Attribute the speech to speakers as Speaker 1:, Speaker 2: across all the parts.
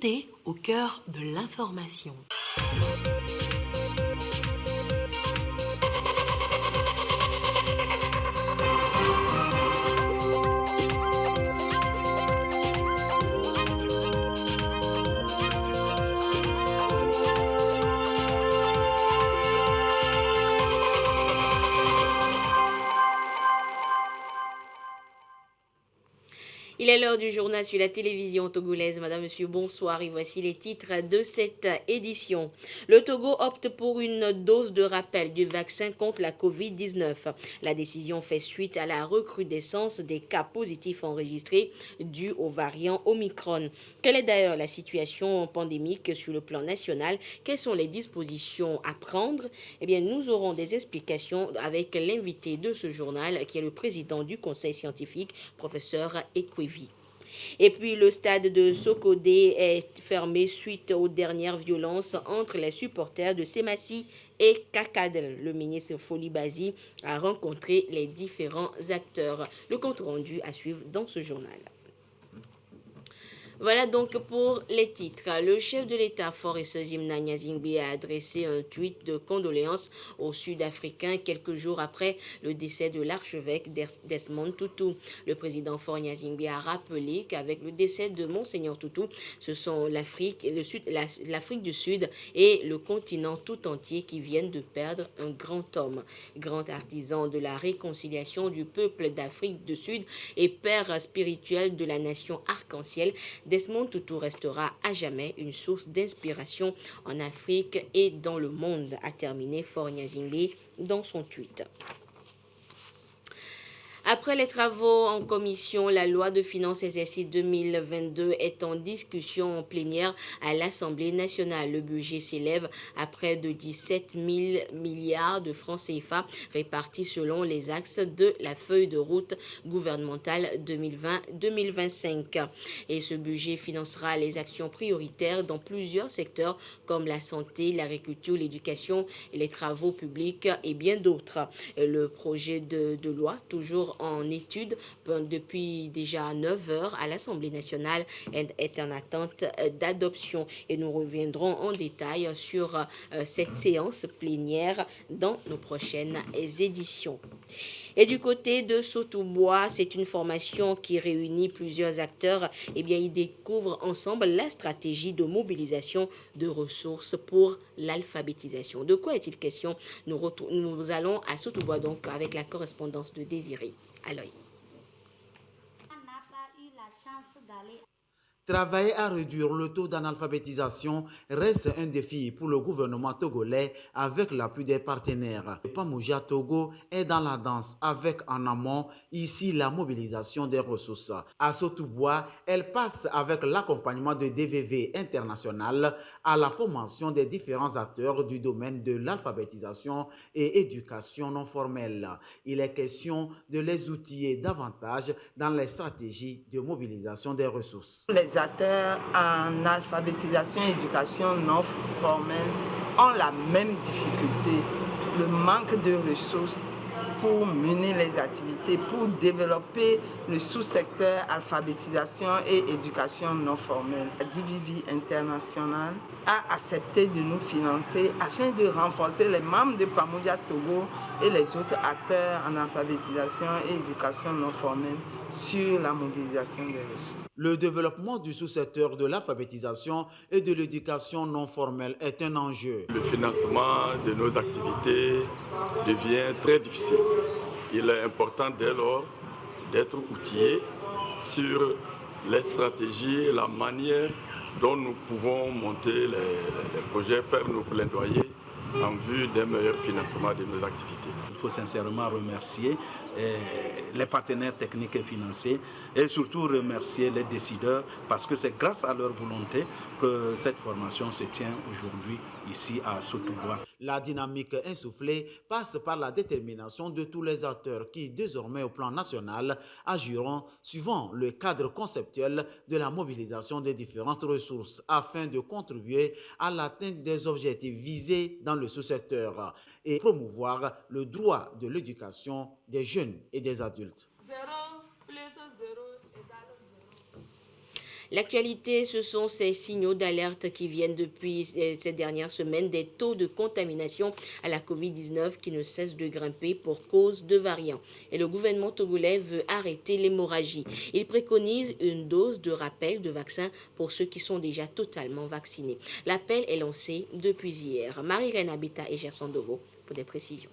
Speaker 1: santé au cœur de l'information.
Speaker 2: Il est l'heure du journal sur la télévision togolaise. Madame, Monsieur, bonsoir et voici les titres de cette édition. Le Togo opte pour une dose de rappel du vaccin contre la Covid-19. La décision fait suite à la recrudescence des cas positifs enregistrés dus au variant Omicron. Quelle est d'ailleurs la situation pandémique sur le plan national? Quelles sont les dispositions à prendre? Eh bien, nous aurons des explications avec l'invité de ce journal qui est le président du conseil scientifique, professeur Ekwevi. Et puis le stade de Sokodé est fermé suite aux dernières violences entre les supporters de Semassi et Kakadel. Le ministre Foli Bazi a rencontré les différents acteurs. Le compte rendu à suivre dans ce journal. Voilà donc pour les titres. Le chef de l'État, Faure Zimna Nyazingbe, a adressé un tweet de condoléances aux Sud-Africains quelques jours après le décès de l'archevêque Desmond Tutu. Le président Faure Nyazingbe a rappelé qu'avec le décès de Monseigneur Tutu, ce sont l'Afrique du Sud et le continent tout entier qui viennent de perdre un grand homme, grand artisan de la réconciliation du peuple d'Afrique du Sud et père spirituel de la nation arc-en-ciel. Desmond Tutu restera à jamais une source d'inspiration en Afrique et dans le monde, a terminé Faure Nyazingbe dans son tweet. Après les travaux en commission, la loi de finances exercice 2022 est en discussion en plénière à l'Assemblée nationale. Le budget s'élève à près de 17 000 milliards de francs CFA répartis selon les axes de la feuille de route gouvernementale 2020-2025. Et ce budget financera les actions prioritaires dans plusieurs secteurs comme la santé, l'agriculture, l'éducation, les travaux publics et bien d'autres. Le projet de loi, toujours en étude depuis déjà 9 heures à l'Assemblée nationale, est en attente d'adoption. Et nous reviendrons en détail sur cette séance plénière dans nos prochaines éditions. Et du côté de Sotoubois, c'est une formation qui réunit plusieurs acteurs. Eh bien, ils découvrent ensemble la stratégie de mobilisation de ressources pour l'alphabétisation. De quoi est-il question? Nous allons à Sotoubois donc avec la correspondance de Désiré Aloy.
Speaker 3: Travailler à réduire le taux d'analphabétisation reste un défi pour le gouvernement togolais avec l'appui des partenaires. Pamouja Togo est dans la danse avec en amont ici la mobilisation des ressources. À Sotoubois, elle passe avec l'accompagnement de DVV International à la formation des différents acteurs du domaine de l'alphabétisation et éducation non formelle. Il est question de les outiller davantage dans les stratégies de mobilisation des ressources.
Speaker 4: Les acteurs en alphabétisation et éducation non formelle ont la même difficulté, le manque de ressources pour mener les activités, pour développer le sous-secteur alphabétisation et éducation non formelle. La DVV International a accepté de nous financer afin de renforcer les membres de Pamouja Togo et les autres acteurs en alphabétisation et éducation non formelle sur la mobilisation des ressources.
Speaker 3: Le développement du sous-secteur de l'alphabétisation et de l'éducation non formelle est un enjeu.
Speaker 5: Le financement de nos activités devient très difficile. Il est important dès lors d'être outillé sur les stratégies, la manière dont nous pouvons monter les projets, faire nos plaidoyers en vue d'un meilleur financement de nos activités.
Speaker 6: Il faut sincèrement remercier les partenaires techniques et financiers et surtout remercier les décideurs parce que c'est grâce à leur volonté que cette formation se tient aujourd'hui ici à Sotoubois.
Speaker 3: La dynamique insufflée passe par la détermination de tous les acteurs qui, désormais au plan national, agiront suivant le cadre conceptuel de la mobilisation des différentes ressources afin de contribuer à l'atteinte des objectifs visés dans le sous-secteur et promouvoir le droit de l'éducation des jeunes et des adultes.
Speaker 2: L'actualité, ce sont ces signaux d'alerte qui viennent depuis ces dernières semaines des taux de contamination à la COVID-19 qui ne cessent de grimper pour cause de variants. Et le gouvernement togolais veut arrêter l'hémorragie. Il préconise une dose de rappel de vaccin pour ceux qui sont déjà totalement vaccinés. L'appel est lancé depuis hier. Marie-Reine Abita et Gerson Dovo pour des précisions.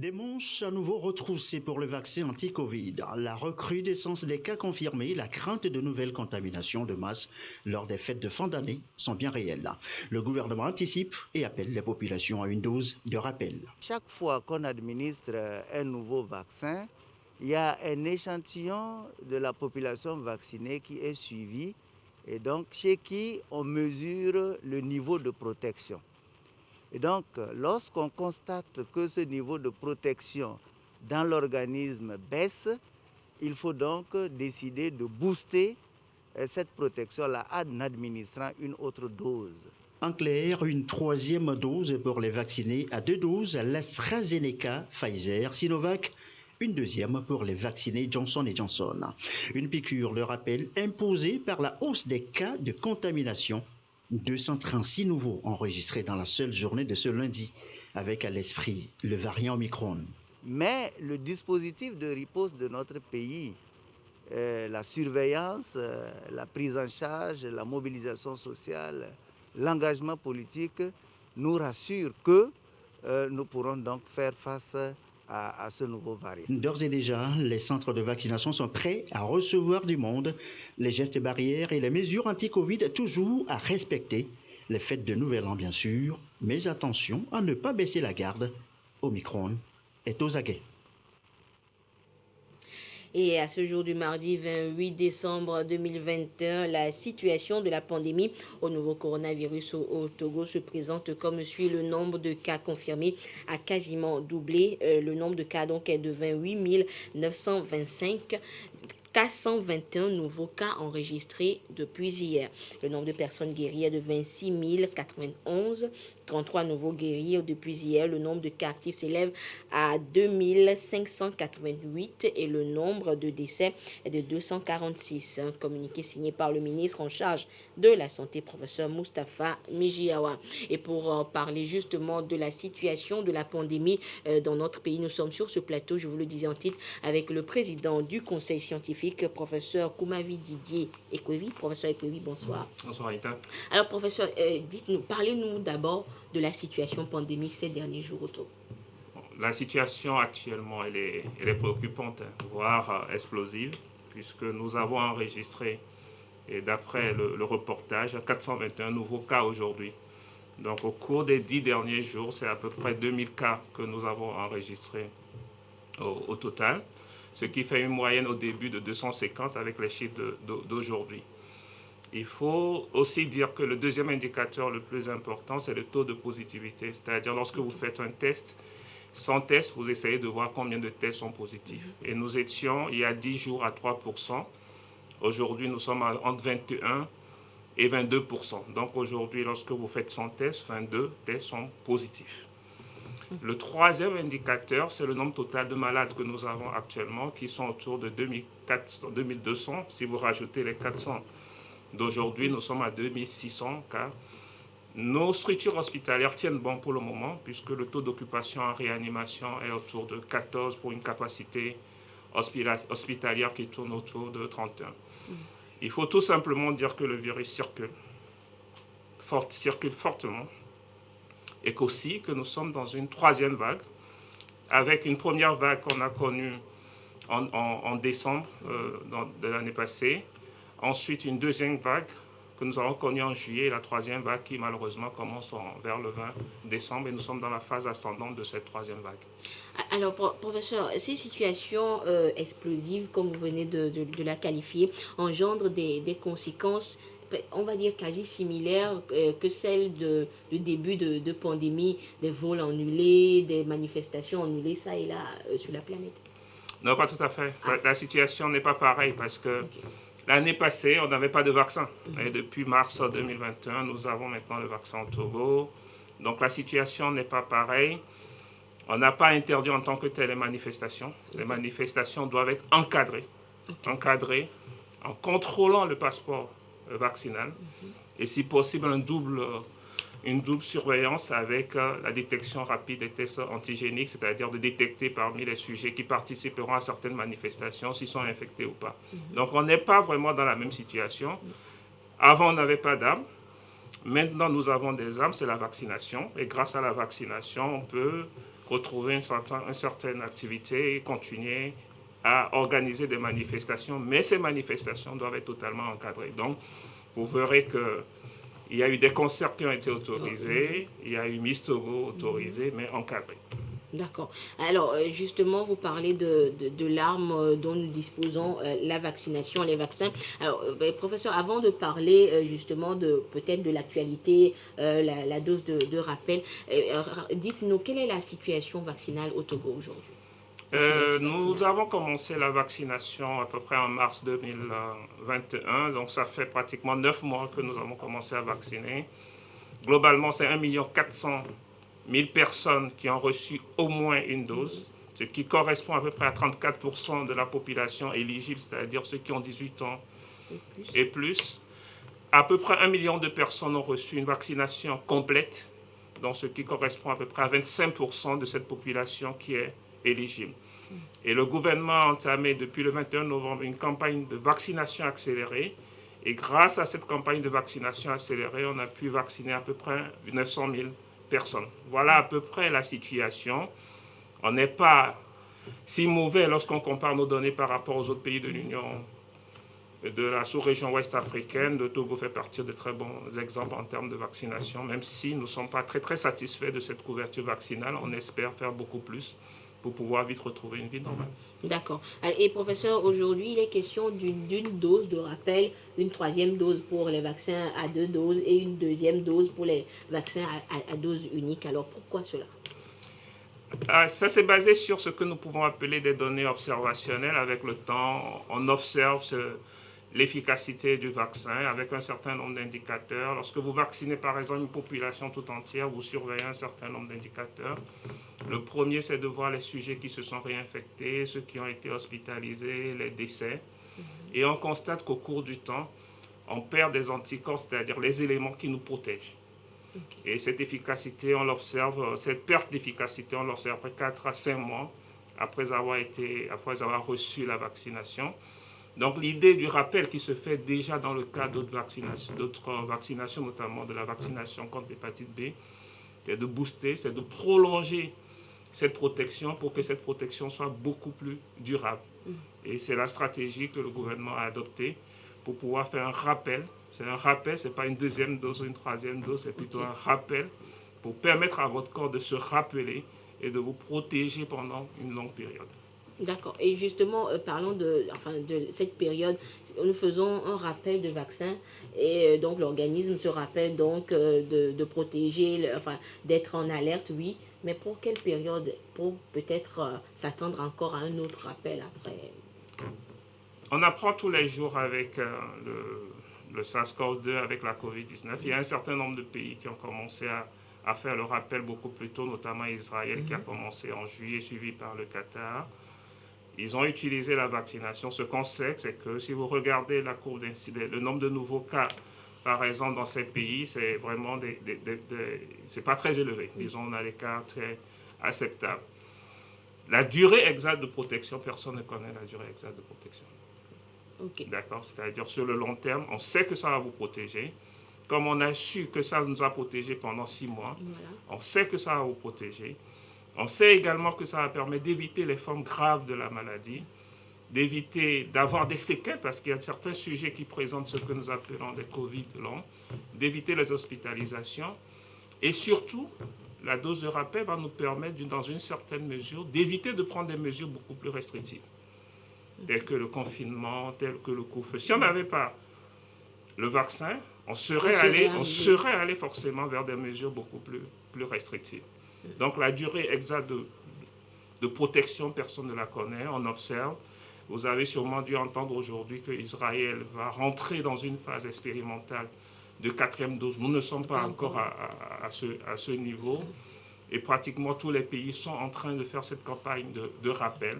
Speaker 7: Des manches à nouveau retroussées pour le vaccin anti-Covid. La recrudescence des cas confirmés, la crainte de nouvelles contaminations de masse lors des fêtes de fin d'année sont bien réelles. Le gouvernement anticipe et appelle les populations à une dose de rappel.
Speaker 8: Chaque fois qu'on administre un nouveau vaccin, il y a un échantillon de la population vaccinée qui est suivi et donc chez qui on mesure le niveau de protection. Et donc, lorsqu'on constate que ce niveau de protection dans l'organisme baisse, il faut donc décider de booster cette protection-là en administrant une autre dose.
Speaker 7: En clair, une troisième dose pour les vaccinés à 2 doses, l'AstraZeneca, Pfizer, Sinovac, une deuxième pour les vaccinés Johnson & Johnson. Une piqûre, le rappel, imposée par la hausse des cas de contamination. 236 nouveaux enregistrés dans la seule journée de ce lundi, avec à l'esprit le variant Omicron.
Speaker 8: Mais le dispositif de riposte de notre pays, la surveillance, la prise en charge, la mobilisation sociale, l'engagement politique nous rassure que nous pourrons donc faire face à ce nouveau variant.
Speaker 7: D'ores et déjà, les centres de vaccination sont prêts à recevoir du monde. Les gestes barrières et les mesures anti-Covid toujours à respecter. Les fêtes de Nouvel An, bien sûr, mais attention à ne pas baisser la garde. Omicron est aux aguets.
Speaker 2: Et à ce jour du mardi 28 décembre 2021, la situation de la pandémie au nouveau coronavirus au Togo se présente comme suit. Le nombre de cas confirmés a quasiment doublé. Le nombre de cas donc est de 28 925. 421 nouveaux cas enregistrés depuis hier. Le nombre de personnes guéries est de 26 091. 33 nouveaux guéris depuis hier. Le nombre de cas actifs s'élève à 2588 et le nombre de décès est de 246. Un communiqué signé par le ministre en charge de la Santé, professeur Moustapha Mijiawa. Et pour parler justement de la situation de la pandémie dans notre pays, nous sommes sur ce plateau, je vous le disais en titre, avec le président du conseil scientifique, professeur Koumavi Didier Ekwevi. Professeur Ekwevi, bonsoir.
Speaker 9: Bonsoir, Rita.
Speaker 2: Alors, professeur, dites-nous, parlez-nous d'abord de la situation pandémique ces derniers jours au Togo.
Speaker 9: La situation actuellement, elle est préoccupante, voire explosive, puisque nous avons enregistré, et d'après le reportage, 421 nouveaux cas aujourd'hui. Donc, au cours des 10 derniers jours, c'est à peu près 2000 cas que nous avons enregistrés au total, ce qui fait une moyenne au début de 250 avec les chiffres d'aujourd'hui. Il faut aussi dire que le deuxième indicateur le plus important, c'est le taux de positivité. C'est-à-dire, lorsque vous faites un test, sans test, vous essayez de voir combien de tests sont positifs. Et nous étions, il y a 10 jours, à 3%. Aujourd'hui, nous sommes entre 21 et 22%. Donc aujourd'hui, lorsque vous faites 100 tests, 22 tests sont positifs. Le troisième indicateur, c'est le nombre total de malades que nous avons actuellement, qui sont autour de 2200. Si vous rajoutez les 400 d'aujourd'hui, nous sommes à 2600 cas. Nos structures hospitalières tiennent bon pour le moment, puisque le taux d'occupation en réanimation est autour de 14 pour une capacité hospitalière qui tourne autour de 31. Il faut tout simplement dire que le virus circule fortement, et qu'aussi que nous sommes dans une troisième vague, avec une première vague qu'on a connue en décembre de l'année passée, ensuite une deuxième vague que nous avons connue en juillet, et la troisième vague qui malheureusement commence vers le 20 décembre, et nous sommes dans la phase ascendante de cette troisième vague.
Speaker 2: Alors, professeur, ces situations explosives, comme vous venez de la qualifier, engendrent des conséquences, on va dire, quasi similaires que celles du début de pandémie, des vols annulés, des manifestations annulées, ça et là, sur la planète.
Speaker 9: Non, pas tout à fait. La situation n'est pas pareille parce que l'année passée, on n'avait pas de vaccin. Et depuis mars 2021, nous avons maintenant le vaccin au Togo. Donc la situation n'est pas pareille. On n'a pas interdit en tant que tel les manifestations. Les manifestations doivent être encadrées. encadré, en contrôlant le passeport vaccinal et si possible une double surveillance avec la détection rapide des tests antigéniques, c'est-à-dire de détecter parmi les sujets qui participeront à certaines manifestations s'ils sont infectés ou pas. Donc on n'est pas vraiment dans la même situation. Avant, on n'avait pas d'armes. Maintenant, nous avons des armes, c'est la vaccination. Et grâce à la vaccination, on peut retrouver une certaine activité et continuer à organiser des manifestations. Mais ces manifestations doivent être totalement encadrées. Donc, vous verrez qu'il y a eu des concerts qui ont été autorisés, il y a eu Miss Togo autorisé, mais encadrés.
Speaker 2: D'accord. Alors, justement, vous parlez de l'arme dont nous disposons, la vaccination, les vaccins. Alors, professeur, avant de parler justement peut-être de l'actualité, la dose de rappel, dites-nous, quelle est la situation vaccinale au Togo aujourd'hui?
Speaker 9: Nous avons commencé la vaccination à peu près en mars 2021, donc ça fait pratiquement 9 mois que nous avons commencé à vacciner. Globalement, c'est 1,4 million de personnes qui ont reçu au moins une dose, ce qui correspond à peu près à 34% de la population éligible, c'est-à-dire ceux qui ont 18 ans et plus. À peu près 1 million de personnes ont reçu une vaccination complète, donc ce qui correspond à peu près à 25% de cette population qui est éligible. Et le gouvernement a entamé depuis le 21 novembre une campagne de vaccination accélérée. Et grâce à cette campagne de vaccination accélérée, on a pu vacciner à peu près 900 000 personnes. Voilà à peu près la situation. On n'est pas si mauvais lorsqu'on compare nos données par rapport aux autres pays de l'Union, de la sous-région ouest africaine. Le Togo fait partie de très bons exemples en termes de vaccination, même si nous ne sommes pas très satisfaits de cette couverture vaccinale. On espère faire beaucoup plus pour pouvoir vite retrouver une vie normale.
Speaker 2: D'accord. Et professeur, aujourd'hui, il est question d'une dose de rappel, une troisième dose pour les vaccins à 2 doses et une deuxième dose pour les vaccins à dose unique. Alors, pourquoi cela?
Speaker 9: Ça, c'est basé sur ce que nous pouvons appeler des données observationnelles. Avec le temps, on observe l'efficacité du vaccin avec un certain nombre d'indicateurs. Lorsque vous vaccinez par exemple une population tout entière, vous surveillez un certain nombre d'indicateurs. Le premier, c'est de voir les sujets qui se sont réinfectés, ceux qui ont été hospitalisés, les décès. Et on constate qu'au cours du temps, on perd des anticorps, c'est-à-dire les éléments qui nous protègent. Et cette efficacité, on l'observe, cette perte d'efficacité, on l'observe après 4 à 5 mois après avoir reçu la vaccination. Donc l'idée du rappel qui se fait déjà dans le cas d'autres vaccinations, notamment de la vaccination contre l'hépatite B, c'est de booster, c'est de prolonger cette protection pour que cette protection soit beaucoup plus durable. Et c'est la stratégie que le gouvernement a adoptée pour pouvoir faire un rappel. C'est un rappel, ce n'est pas une deuxième dose ou une troisième dose, c'est plutôt un rappel pour permettre à votre corps de se rappeler et de vous protéger pendant une longue période.
Speaker 2: D'accord. Et justement, parlons de cette période. Nous faisons un rappel de vaccin et donc l'organisme se rappelle donc de protéger, d'être en alerte, oui. Mais pour quelle période? Pour peut-être s'attendre encore à un autre rappel après?
Speaker 9: On apprend tous les jours avec le SARS-CoV-2, avec la COVID-19. Il y a un certain nombre de pays qui ont commencé à faire le rappel beaucoup plus tôt, notamment Israël qui a commencé en juillet, suivi par le Qatar. Ils ont utilisé la vaccination. Ce qu'on sait, c'est que si vous regardez la courbe d'incidence, le nombre de nouveaux cas, par exemple, dans ces pays, c'est vraiment c'est pas très élevé. Disons, on a des cas très acceptables. La durée exacte de protection, personne ne connaît la durée exacte de protection.
Speaker 2: Okay.
Speaker 9: D'accord? C'est-à-dire, sur le long terme, on sait que ça va vous protéger. Comme on a su que ça nous a protégés pendant 6 mois, voilà. On sait que ça va vous protéger. On sait également que ça va permettre d'éviter les formes graves de la maladie, d'éviter d'avoir des séquelles, parce qu'il y a certains sujets qui présentent ce que nous appelons des Covid longs, d'éviter les hospitalisations. Et surtout, la dose de rappel va nous permettre, dans une certaine mesure, d'éviter de prendre des mesures beaucoup plus restrictives, telles que le confinement, telles que le couvre-feu. Si on n'avait pas le vaccin, on serait allé forcément vers des mesures beaucoup plus restrictives. Donc la durée exacte de protection, personne ne la connaît, on observe. Vous avez sûrement dû entendre aujourd'hui qu'Israël va rentrer dans une phase expérimentale de 4e dose. Nous ne sommes pas encore à ce niveau. Et pratiquement tous les pays sont en train de faire cette campagne de rappel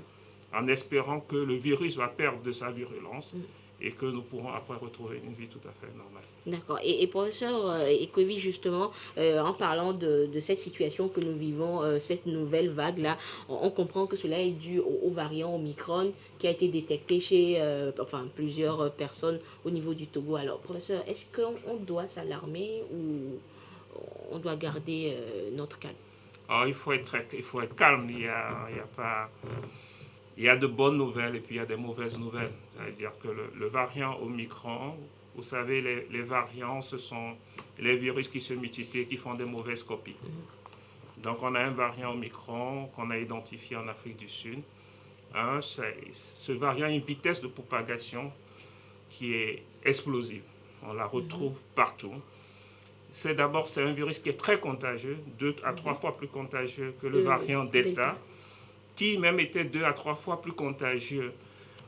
Speaker 9: en espérant que le virus va perdre de sa virulence et que nous pourrons après retrouver une vie tout à fait normale.
Speaker 2: D'accord. Et professeur Ekovi, justement, en parlant de cette situation que nous vivons, cette nouvelle vague-là, on comprend que cela est dû au variant Omicron qui a été détecté chez plusieurs personnes au niveau du Togo. Alors, professeur, est-ce qu'on doit s'alarmer ou on doit garder notre calme?
Speaker 9: Alors, il faut être calme. Il y a de bonnes nouvelles et puis il y a des mauvaises nouvelles. C'est-à-dire que le variant Omicron, vous savez, les variants, ce sont les virus qui se multiplient et qui font des mauvaises copies. Donc, on a un variant Omicron qu'on a identifié en Afrique du Sud. Ce variant a une vitesse de propagation qui est explosive. On la retrouve partout. C'est un virus qui est très contagieux, 2 à 3 fois plus contagieux que le variant Delta, qui même était 2 à 3 fois plus contagieux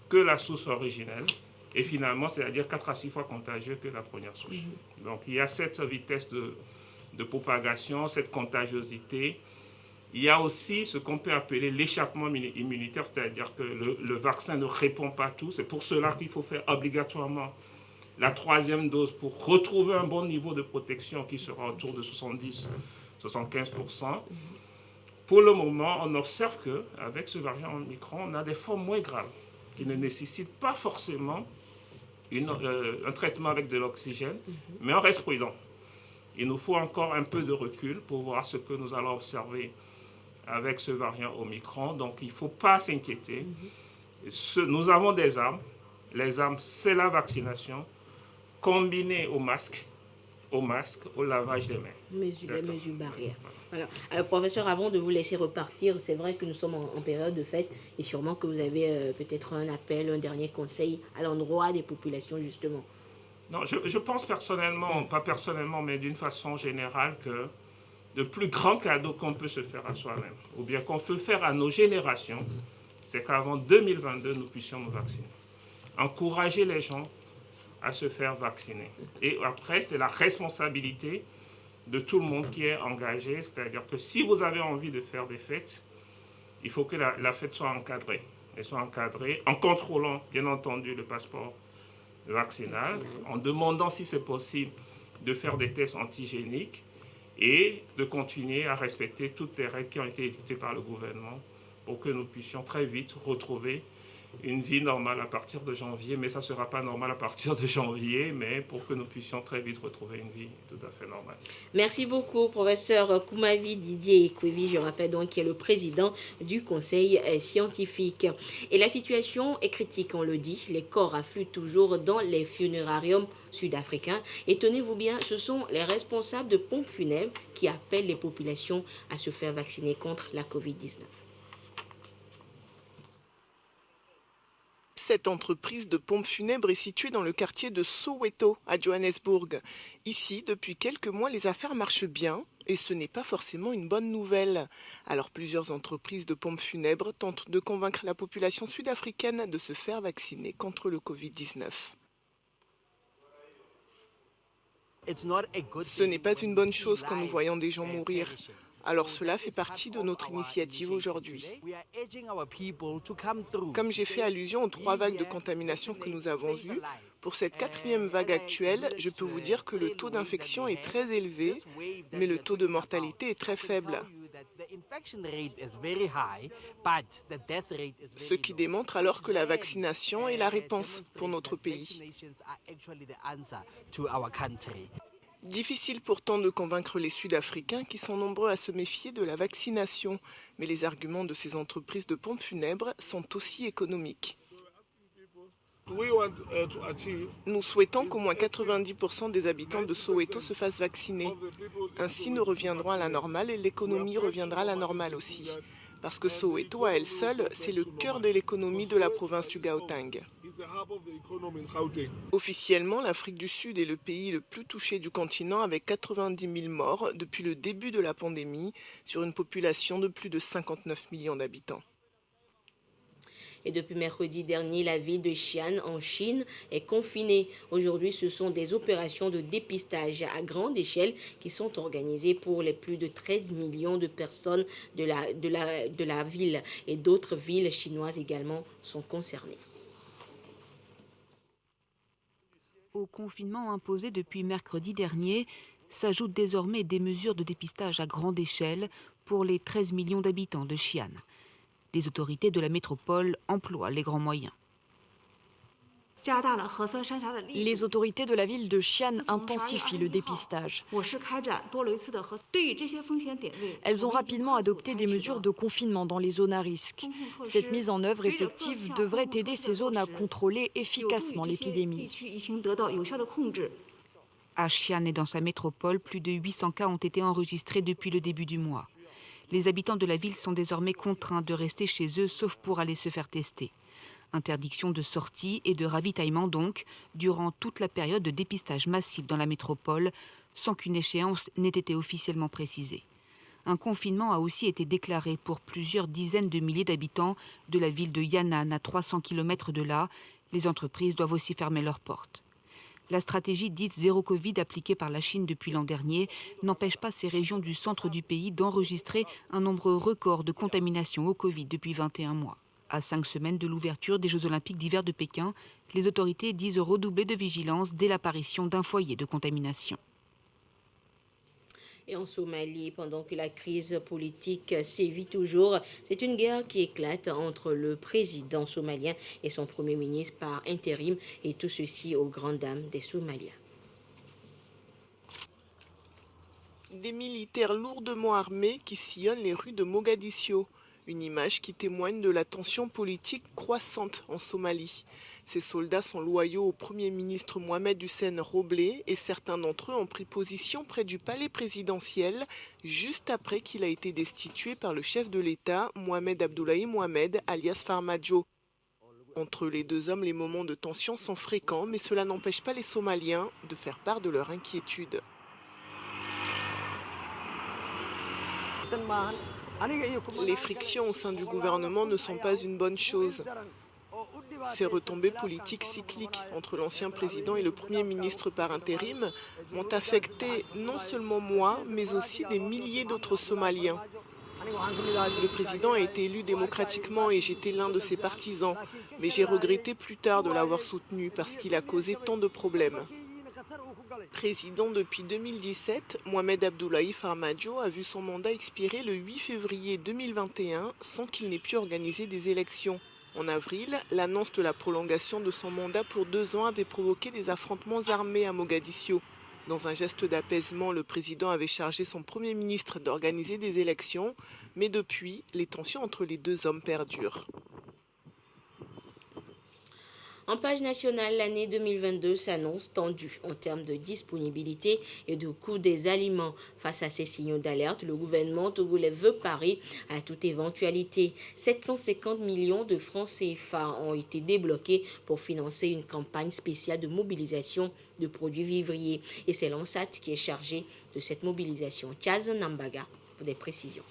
Speaker 9: que la source originelle. Et finalement, c'est-à-dire 4 à 6 fois contagieux que la première souche. Donc, il y a cette vitesse de propagation, cette contagiosité. Il y a aussi ce qu'on peut appeler l'échappement immunitaire, c'est-à-dire que le vaccin ne répond pas à tout. C'est pour cela qu'il faut faire obligatoirement la 3e dose pour retrouver un bon niveau de protection qui sera autour de 70-75%. Pour le moment, on observe qu'avec ce variant Omicron, on a des formes moins graves qui ne nécessitent pas forcément un traitement avec de l'oxygène, mais on reste prudent. Il nous faut encore un peu de recul pour voir ce que nous allons observer avec ce variant Omicron. Donc, il ne faut pas s'inquiéter. Nous avons des armes. Les armes, c'est la vaccination, combinée au masque, au lavage des mains.
Speaker 2: Les mesures barrières. Voilà. Alors, professeur, avant de vous laisser repartir, c'est vrai que nous sommes en période de fête et sûrement que vous avez peut-être un appel, un dernier conseil à l'endroit des populations, justement.
Speaker 9: Non, je pense personnellement, pas personnellement, mais d'une façon générale, que le plus grand cadeau qu'on peut se faire à soi-même, ou bien qu'on peut faire à nos générations, c'est qu'avant 2022, nous puissions nous vacciner. Encourager les gens à se faire vacciner. Et après, c'est la responsabilité de tout le monde qui est engagé, c'est-à-dire que si vous avez envie de faire des fêtes, il faut que la fête soit encadrée. Elle soit encadrée en contrôlant, bien entendu, le passeport vaccinal, en demandant si c'est possible de faire des tests antigéniques et de continuer à respecter toutes les règles qui ont été édictées par le gouvernement pour que nous puissions très vite retrouver une vie normale à partir de janvier, mais ça ne sera pas normal à partir de janvier, mais pour que nous puissions très vite retrouver une vie tout à fait normale.
Speaker 2: Merci beaucoup, professeur Koumavi Didier Ekovi, je rappelle donc, qui est le président du conseil scientifique. Et la situation est critique, on le dit, les corps affluent toujours dans les funérariums sud-africains. Et tenez-vous bien, ce sont les responsables de pompes funèbres qui appellent les populations à se faire vacciner contre la Covid-19.
Speaker 10: Cette entreprise de pompes funèbres est située dans le quartier de Soweto, à Johannesburg. Ici, depuis quelques mois, les affaires marchent bien et ce n'est pas forcément une bonne nouvelle. Alors plusieurs entreprises de pompes funèbres tentent de convaincre la population sud-africaine de se faire vacciner contre le Covid-19. Ce n'est pas une bonne chose quand nous voyons des gens mourir. Alors cela fait partie de notre initiative aujourd'hui. Comme j'ai fait allusion aux 3 vagues de contamination que nous avons eues, pour cette 4e vague actuelle, je peux vous dire que le taux d'infection est très élevé, mais le taux de mortalité est très faible. Ce qui démontre alors que la vaccination est la réponse pour notre pays. Difficile pourtant de convaincre les Sud-Africains qui sont nombreux à se méfier de la vaccination, mais les arguments de ces entreprises de pompes funèbres sont aussi économiques. Nous souhaitons qu'au moins 90% des habitants de Soweto se fassent vacciner. Ainsi, nous reviendrons à la normale et l'économie reviendra à la normale aussi. Parce que Soweto, à elle seule, c'est le cœur de l'économie de la province du Gauteng. Officiellement, l'Afrique du Sud est le pays le plus touché du continent avec 90 000 morts depuis le début de la pandémie sur une population de plus de 59 millions d'habitants.
Speaker 2: Et depuis mercredi dernier, la ville de Xi'an en Chine est confinée. Aujourd'hui, ce sont des opérations de dépistage à grande échelle qui sont organisées pour les plus de 13 millions de personnes de la ville. Et d'autres villes chinoises également sont concernées.
Speaker 11: Au confinement imposé depuis mercredi dernier, s'ajoutent désormais des mesures de dépistage à grande échelle pour les 13 millions d'habitants de Xi'an. Les autorités de la métropole emploient les grands moyens.
Speaker 12: Les autorités de la ville de Xi'an intensifient le dépistage. Elles ont rapidement adopté des mesures de confinement dans les zones à risque. Cette mise en œuvre effective devrait aider ces zones à contrôler efficacement l'épidémie.
Speaker 11: À Xi'an et dans sa métropole, plus de 800 cas ont été enregistrés depuis le début du mois. Les habitants de la ville sont désormais contraints de rester chez eux, sauf pour aller se faire tester. Interdiction de sortie et de ravitaillement donc, durant toute la période de dépistage massif dans la métropole, sans qu'une échéance n'ait été officiellement précisée. Un confinement a aussi été déclaré pour plusieurs dizaines de milliers d'habitants de la ville de Yan'an, à 300 km de là. Les entreprises doivent aussi fermer leurs portes. La stratégie dite zéro Covid appliquée par la Chine depuis l'an dernier n'empêche pas ces régions du centre du pays d'enregistrer un nombre record de contaminations au Covid depuis 21 mois. À 5 semaines de l'ouverture des Jeux Olympiques d'hiver de Pékin, les autorités disent redoubler de vigilance dès l'apparition d'un foyer de contamination.
Speaker 2: Et en Somalie, pendant que la crise politique sévit toujours, c'est une guerre qui éclate entre le président somalien et son premier ministre par intérim, et tout ceci aux grandes dames des Somaliens.
Speaker 10: Des militaires lourdement armés qui sillonnent les rues de Mogadiscio. Une image qui témoigne de la tension politique croissante en Somalie. Ces soldats sont loyaux au Premier ministre Mohamed Hussein Roblé et certains d'entre eux ont pris position près du palais présidentiel juste après qu'il a été destitué par le chef de l'État, Mohamed Abdullahi Mohamed, alias Farmajo. Entre les deux hommes, les moments de tension sont fréquents, mais cela n'empêche pas les Somaliens de faire part de leur inquiétude. Les frictions au sein du gouvernement ne sont pas une bonne chose. Ces retombées politiques cycliques entre l'ancien président et le Premier ministre par intérim m'ont affecté non seulement moi, mais aussi des milliers d'autres Somaliens. Le président a été élu démocratiquement et j'étais l'un de ses partisans, mais j'ai regretté plus tard de l'avoir soutenu parce qu'il a causé tant de problèmes. Président depuis 2017, Mohamed Abdullahi Farmajo a vu son mandat expirer le 8 février 2021 sans qu'il n'ait pu organiser des élections. En avril, l'annonce de la prolongation de son mandat pour 2 ans avait provoqué des affrontements armés à Mogadiscio. Dans un geste d'apaisement, le président avait chargé son Premier ministre d'organiser des élections, mais depuis, les tensions entre les deux hommes perdurent.
Speaker 2: En page nationale, l'année 2022 s'annonce tendue en termes de disponibilité et de coût des aliments. Face à ces signaux d'alerte, le gouvernement togolais veut parer à toute éventualité. 750 millions de francs CFA ont été débloqués pour financer une campagne spéciale de mobilisation de produits vivriers. Et c'est l'ANSAT qui est chargé de cette mobilisation. Chaz Nambaga pour des précisions.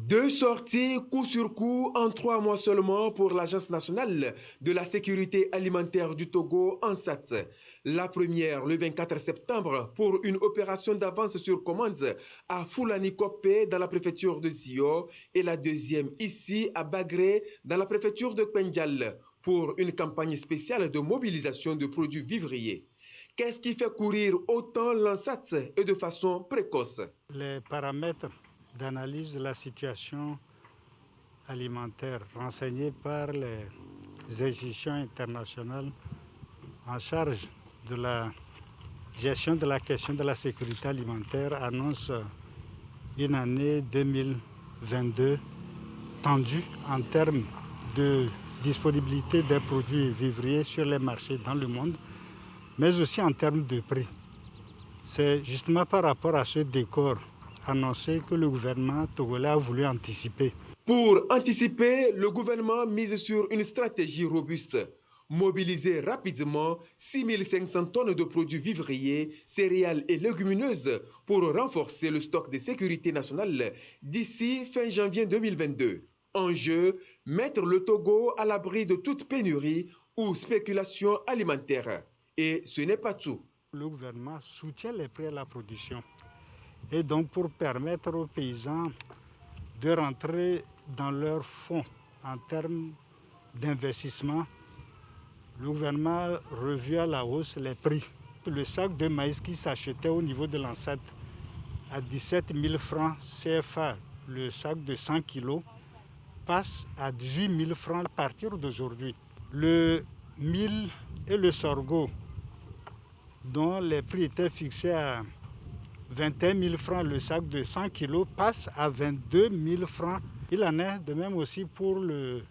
Speaker 13: 2 sorties coup sur coup en 3 mois seulement pour l'Agence nationale de la sécurité alimentaire du Togo, ANSAT. La première, le 24 septembre, pour une opération d'avance sur commande à Fulani Kopé dans la préfecture de Sio, et la deuxième ici à Bagré dans la préfecture de Kwendial pour une campagne spéciale de mobilisation de produits vivriers. Qu'est-ce qui fait courir autant l'ANSAT et de façon précoce?
Speaker 14: Les paramètres d'analyse de la situation alimentaire renseignés par les institutions internationales en charge de la gestion de la question de la sécurité alimentaire annoncent une année 2022 tendue en termes de disponibilité des produits vivriers sur les marchés dans le monde, mais aussi en termes de prix. C'est justement par rapport à ce décor annoncé que le gouvernement togolais a voulu anticiper.
Speaker 13: Pour anticiper, le gouvernement mise sur une stratégie robuste. Mobiliser rapidement 6500 tonnes de produits vivriers, céréales et légumineuses pour renforcer le stock de sécurité nationale d'ici fin janvier 2022. Enjeu, mettre le Togo à l'abri de toute pénurie ou spéculation alimentaire. Et ce n'est pas tout.
Speaker 14: Le gouvernement soutient les prix à la production. Et donc pour permettre aux paysans de rentrer dans leurs fonds en termes d'investissement, le gouvernement revu à la hausse les prix. Le sac de maïs qui s'achetait au niveau de l'ANSAT à 17 000 francs CFA, le sac de 100 kg, passe à 18 000 francs à partir d'aujourd'hui. Le mil et le sorgho, dont les prix étaient fixés à 21 000 francs le sac de 100 kg, passe à 22 000 francs. Il en est de même aussi pour le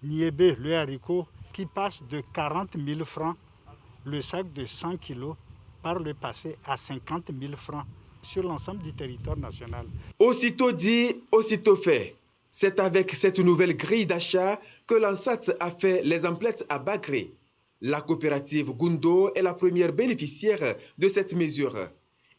Speaker 14: niébé, le haricot, qui passe de 40 000 francs le sac de 100 kg par le passé à 50 000 francs sur l'ensemble du territoire national.
Speaker 13: Aussitôt dit, aussitôt fait. C'est avec cette nouvelle grille d'achat que l'ANSAT a fait les emplettes à Bagré. La coopérative Gundo est la première bénéficiaire de cette mesure.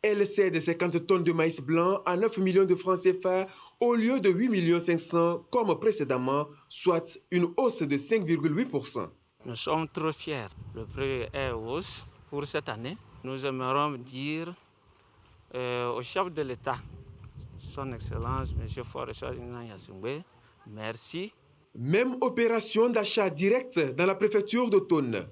Speaker 13: Elle cède 50 tonnes de maïs blanc à 9 millions de francs CFA au lieu de 8 500 000 comme précédemment, soit une hausse de 5,8%.
Speaker 15: Nous sommes trop fiers. Le prix est hausse pour cette année. Nous aimerions dire au chef de l'État, Son Excellence, M. Forest Yassingbe, merci.
Speaker 13: Même opération d'achat direct dans la préfecture d'Automne.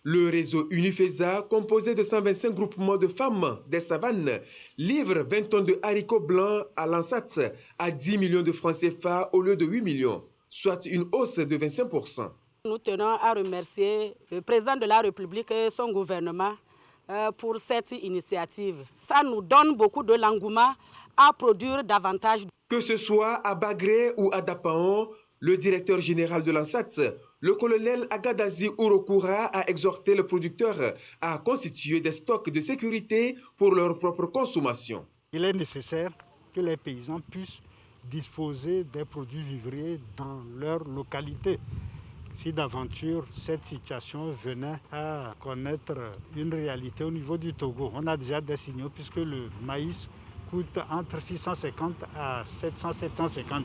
Speaker 13: Le réseau Unifesa, composé de 125 groupements de femmes des savanes, livre 20 tonnes de haricots blancs à l'ANSAT à 10 millions de francs CFA au lieu de 8 millions, soit une hausse de 25%.
Speaker 16: Nous tenons à remercier le président de la République et son gouvernement pour cette initiative. Ça nous donne beaucoup de l'engouement à produire davantage.
Speaker 13: Que ce soit à Bagré ou à Dapaon, le directeur général de l'ANSAT, le colonel Agadazi Urokura, a exhorté les producteurs à constituer des stocks de sécurité pour leur propre consommation.
Speaker 14: Il est nécessaire que les paysans puissent disposer des produits vivriers dans leur localité. Si d'aventure cette situation venait à connaître une réalité au niveau du Togo, on a déjà des signaux puisque le maïs coûte entre 650 à 700, 750.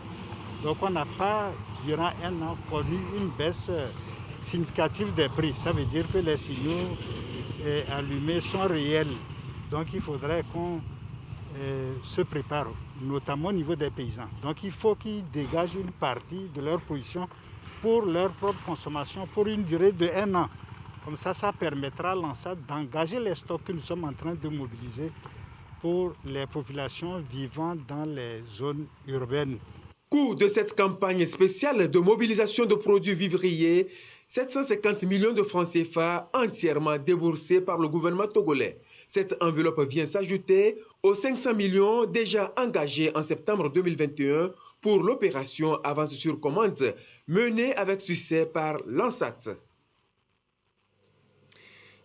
Speaker 14: Donc on n'a pas, durant un an, connu une baisse significative des prix. Ça veut dire que les signaux allumés sont réels. Donc il faudrait qu'on se prépare, notamment au niveau des paysans. Donc il faut qu'ils dégagent une partie de leur production pour leur propre consommation pour une durée de 1 an. Comme ça permettra à l'ANSAT d'engager les stocks que nous sommes en train de mobiliser pour les populations vivant dans les zones urbaines.
Speaker 13: Coût de cette campagne spéciale de mobilisation de produits vivriers, 750 millions de francs CFA entièrement déboursés par le gouvernement togolais. Cette enveloppe vient s'ajouter aux 500 millions déjà engagés en septembre 2021 pour l'opération Avance sur commande menée avec succès par l'ANSAT.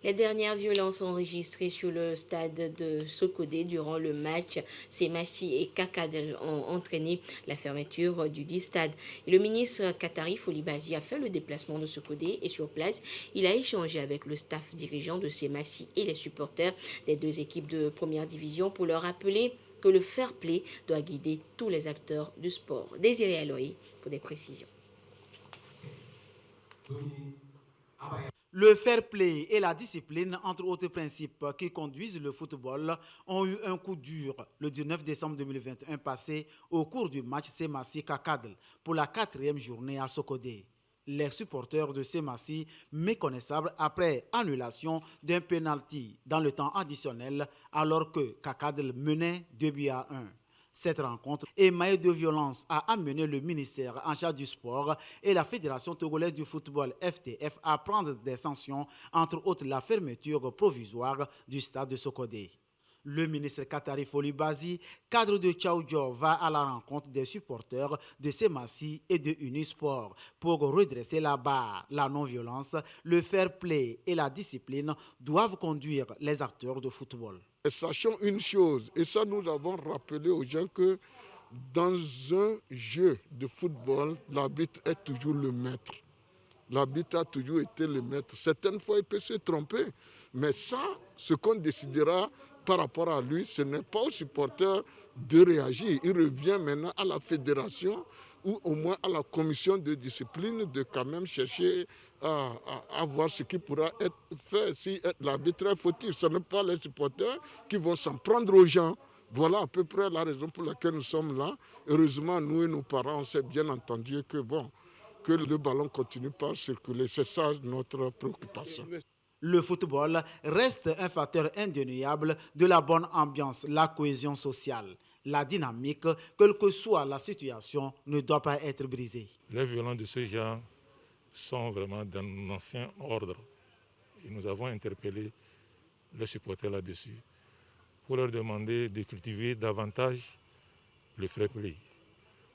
Speaker 2: Les dernières violences enregistrées sur le stade de Sokodé durant le match Semassi et Kakadel ont entraîné la fermeture du dit stade. Et le ministre Katari Folibazi a fait le déplacement de Sokodé et sur place, il a échangé avec le staff dirigeant de Semassi et les supporters des deux équipes de première division pour leur rappeler que le fair play doit guider tous les acteurs du sport. Désiré Aloï pour des précisions.
Speaker 3: Le fair play et la discipline, entre autres principes qui conduisent le football, ont eu un coup dur le 19 décembre 2021 passé au cours du match Semassi-Kakadel pour la 4e journée à Sokodé. Les supporters de Semassi, méconnaissables après annulation d'un penalty dans le temps additionnel alors que Kakadel menait 2-1. Cette rencontre émaillée de violence a amené le ministère en charge du sport et la Fédération togolaise du football FTF à prendre des sanctions, entre autres la fermeture provisoire du stade de Sokodé. Le ministre Katari Folibazi, cadre de Tchaoudjo, va à la rencontre des supporters de Semassi et de Unisport pour redresser la barre. La non-violence, le fair play et la discipline doivent conduire les acteurs de football.
Speaker 17: Sachons une chose, et ça nous avons rappelé aux gens que dans un jeu de football, l'arbitre est toujours le maître. L'arbitre a toujours été le maître. Certaines fois, il peut se tromper. Mais ça, ce qu'on décidera par rapport à lui, ce n'est pas aux supporters de réagir. Il revient maintenant à la fédération ou au moins à la commission de discipline de quand même chercher à voir ce qui pourra être fait si l'arbitre est fautif. Ce n'est pas les supporters qui vont s'en prendre aux gens. Voilà à peu près la raison pour laquelle nous sommes là. Heureusement, nous et nos parents, on s'est bien entendu que le ballon continue pas circuler. C'est ça notre préoccupation.
Speaker 3: Le football reste un facteur indéniable de la bonne ambiance, la cohésion sociale. La dynamique, quelle que soit la situation, ne doit pas être brisée.
Speaker 18: Les violences de ce genre sont vraiment d'un ancien ordre. Et nous avons interpellé les supporters là-dessus pour leur demander de cultiver davantage le fair play.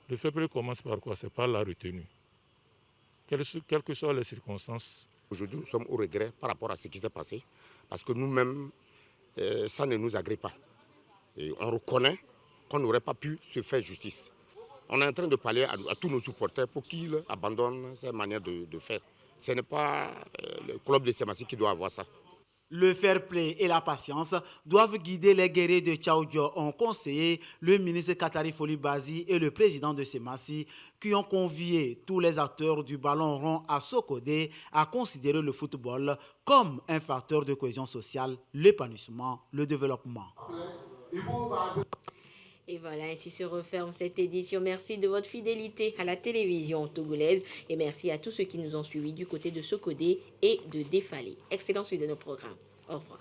Speaker 18: Le fair play commence par quoi? C'est par la retenue. Quelles que soient les circonstances.
Speaker 19: Aujourd'hui, nous sommes au regret par rapport à ce qui s'est passé, parce que nous-mêmes, ça ne nous agrée pas. Et on reconnaît qu'on n'aurait pas pu se faire justice. On est en train de parler à tous nos supporters pour qu'ils abandonnent cette manière de faire. Ce n'est pas le club de Semassi qui doit avoir ça.
Speaker 3: Le fair play et la patience doivent guider les guerriers de Tchaoudjo, ont conseillé le ministre Katari Folibazi et le président de Semassi, qui ont convié tous les acteurs du ballon rond à Sokodé à considérer le football comme un facteur de cohésion sociale, l'épanouissement, le développement.
Speaker 2: Et voilà, ainsi se referme cette édition. Merci de votre fidélité à la télévision togolaise et merci à tous ceux qui nous ont suivis du côté de Sokodé et de Défalé. Excellente suite de nos programmes. Au revoir.